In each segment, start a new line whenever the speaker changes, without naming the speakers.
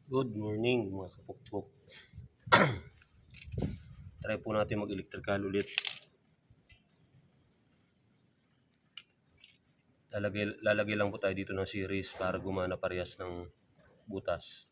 Good morning mga kapukpok. Try po natin mag-electrical ulit. Lalagay lang po tayo dito ng series para gumana parehas ng butas.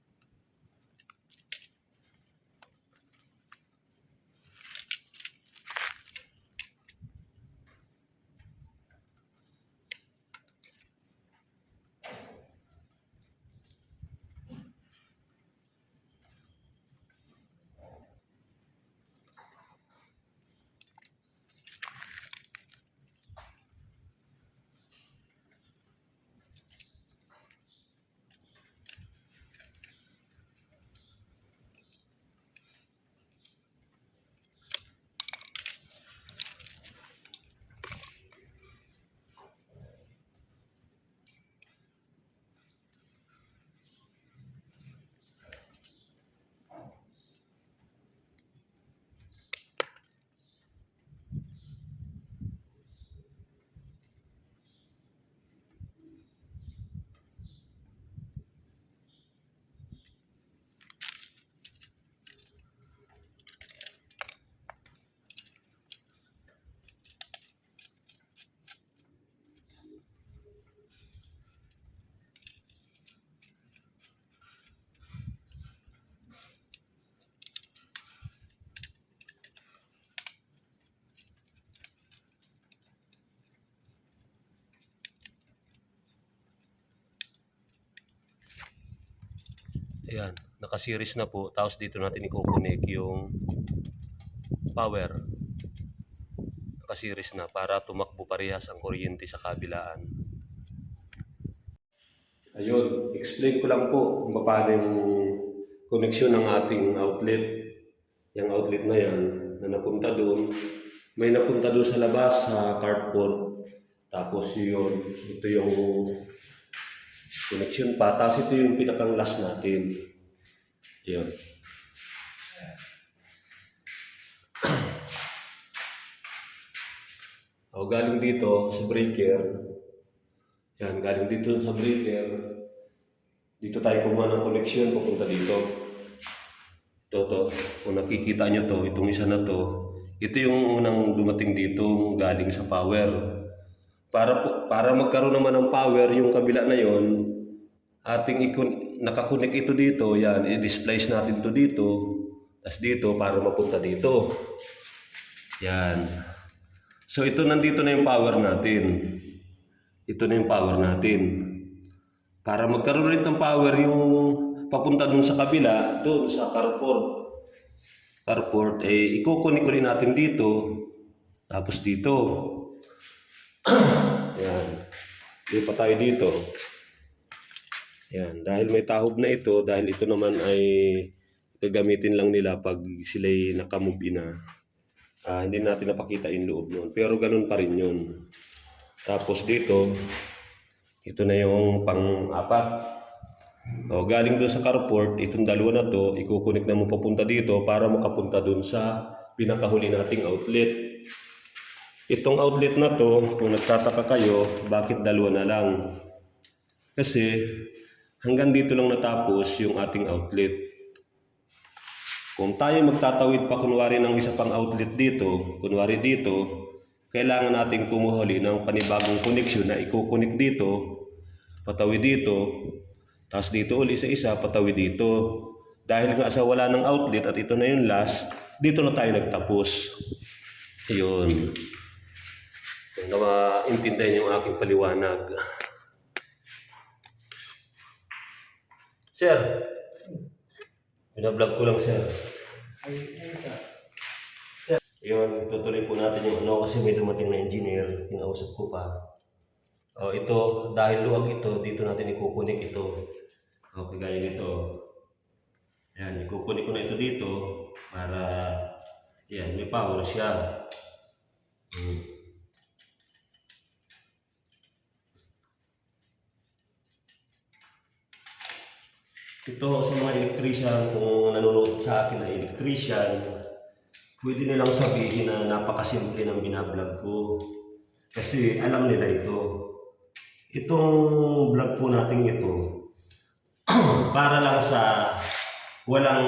Ayan, naka-series na po. Tapos dito natin i-connect yung power. Naka-series na para tumakbo parehas ang kuryente sa kabilaan. Ayun, explain ko lang po kung paano yung connection ng ating outlet. Yung outlet na yan, na napunta doon. May napunta doon sa labas, sa carport. Tapos yun, ito yung connection pa. Tapos ito yung pinakang last natin. Yun. O, galing dito sa breaker. Yan, galing dito sa breaker. Dito tayo kumuha ng connection, pupunta dito. Ito. Kung nakikita nyo to, itong isa na to, ito yung unang dumating dito galing sa power. Para magkaroon naman ng power, yung kabila na yon, nakakunik ito dito, yan, i-displace natin to dito, tapos dito para mapunta dito. Yan. So ito nandito na yung power natin. Ito na yung power natin. Para magkaroon ulit ng power yung papunta dun sa kabila, dun sa carport. Ikukunik ulit natin dito, tapos dito. Yan. Lipat tayo dito. Yan. Dahil may tahob na ito, dahil ito naman ay gagamitin lang nila pag sila'y nakamove na. Hindi natin napakita yung loob nun. Pero ganun pa rin yun. Tapos dito, ito na yung pang-apat. O, galing doon sa carport, itong dalawa na to, ikukunik na mo papunta dito para makapunta doon sa pinakahuli nating outlet. Itong outlet na to, kung nagtataka kayo, bakit dalawa na lang? Kasi hanggang dito lang natapos yung ating outlet. Kung tayo magtatawid pa kunwari ng isa pang outlet dito, kunwari dito, kailangan natin kumuhuli ng panibagong connection na ikukunik dito, patawid dito, tapos dito uli sa isa, patawid dito. Dahil nga sa wala ng outlet at ito na yung last, dito na tayo nagtapos. Ayun. Kung maintindihan yung aking paliwanag. Sir, binablog ko lang, sir. Yun, tutuloy po natin yung ano kasi may dumating na engineer, kinausap ko pa. Ito, dahil luwag ito, dito natin ikukunik ito. Okay, gaya nito. Ayan, ikukunik ko na ito dito para, yan, may power siya. Ito sa mga electrician, kung nanonood sa akin na electrician, pwede nilang sabihin na napakasimple ng binablog ko. Kasi alam nila ito. Itong vlog po natin ito, para lang sa walang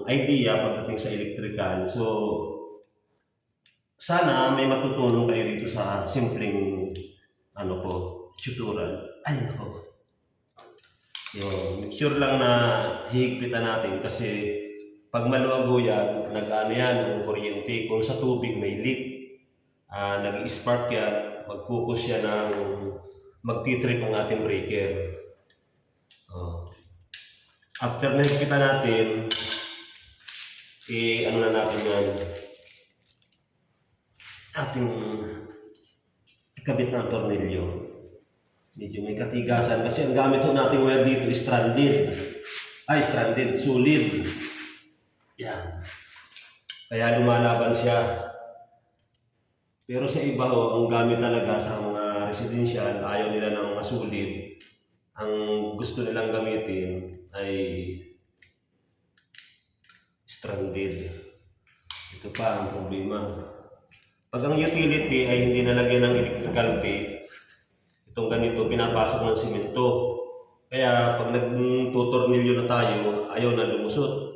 idea pagdating sa electrical. So, sana may matutunan kayo dito sa simpleng tutorial. Ay, ako. Yung make sure lang na hihigpitan natin kasi pag maluwago yan, nag-ano yan ang kuryente. Kung sa tubig may leak, nag-spark yan, mag-focus yan ng magtitrip ang ating breaker. After na higpitan natin, ano na natin yan, ating ikabit na ang tornilyo. Medyo may katigasan kasi ang gamit ho nating wire dito is solid. Yan. Kaya lumalaban siya. Pero sa iba ho, ang gamit talaga sa mga residential, ayaw nila ng mga solid. Ang gusto nilang gamitin ay stranded. Ito pa ang problema. Pag ang utility ay hindi nalagyan ng electrical tape, itong ganito pinapasok ng simento. Kaya pag nagtutornilyo na tayo, ayaw na lumusot.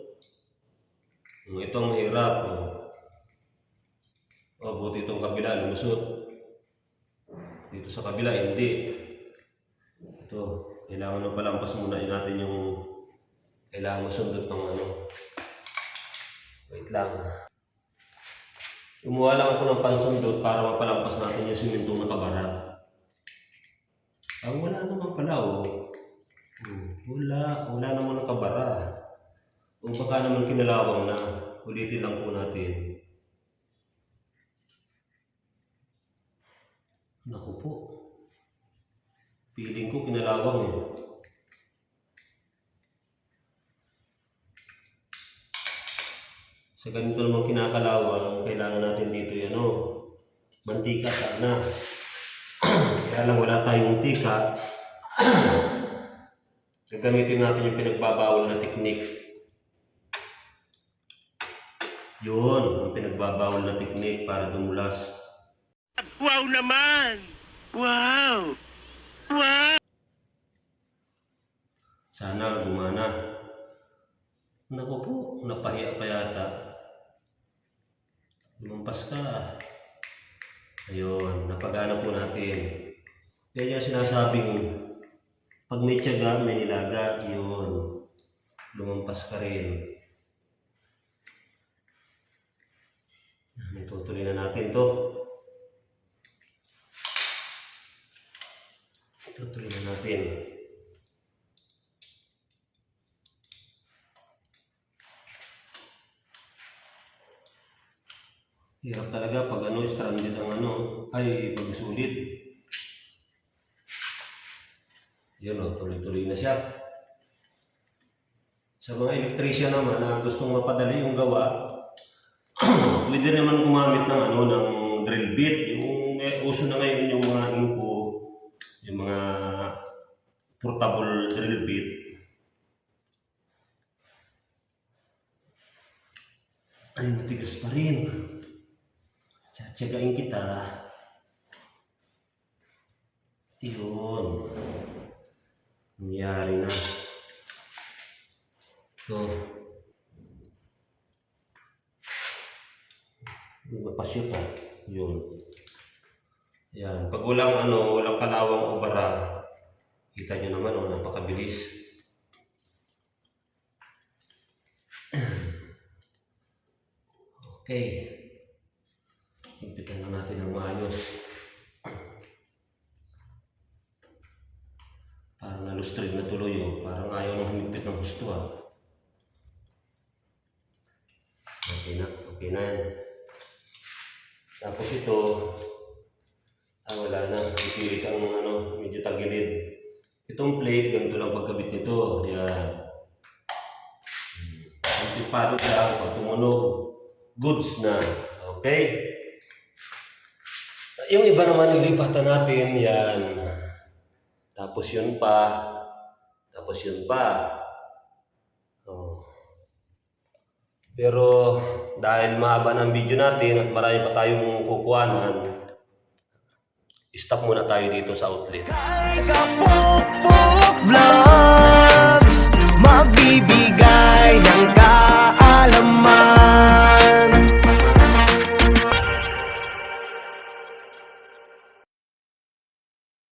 Ito ang mahirap. Buti itong kabila lumusot. Dito sa kabila hindi. Ito, kailangan na palampas muna natin yung kailangan masundot ng wait lang. Kumuha lang ako ng pansundot para mapalampas natin yung simentong nakabara. Wala naman pala Wala naman nakabara. O baka naman kinalawang na. Ulitin lang po natin. Naku po. Feeling ko kinalawang Sa ganito naman kinakalawang, kailangan natin dito mantika sana. Kaya lang wala tayong mantika. Gagamitin natin yung pinagbabawal na teknik. Yun, ang pinagbabawal na teknik para dumulas.
Wow naman! Wow! Wow!
Sana gumana. Naku po, napahiya pa yata. Lumampas ka. Ayun, napagana po natin. Kaya yung sinasabing, pag may tiyaga, may nilaga, yun. Lumampas ka rin. Tutuloy na natin to. Tutuloy na natin. Hirap talaga pag stranded ang pag sulit. Yun tuloy-tuloy na siya. Sa mga electrician naman na gustong mapadali yung gawa, pwede naman gumamit ng ng drill bit. Yung uso na ngayon yung mga yung mga portable drill bit. Ay, matigas pa rin. Tsatsagain kita. Yun. Nangyari na. Ito. Hindi mapashoot Yun. Yan. Pag walang walang kalawang o bara, kita nyo naman napakabilis. Okay. Higpitan lang natin ng maayos. Parang nalustrid na tuloy Parang ayaw nang humigpit ng gusto Okay na. Tapos ito, wala na. Ipilit ang medyo tagilid. Itong plate, ganito lang pagkabit nito. Yan. Antipado lang, pag tumunog, goods na. Okay? Yung iba naman ilipatan natin, yan. Tapos yun pa. Pero dahil mahaba ng video natin at marami pa tayong kukuhanan, stop muna tayo dito sa outlet.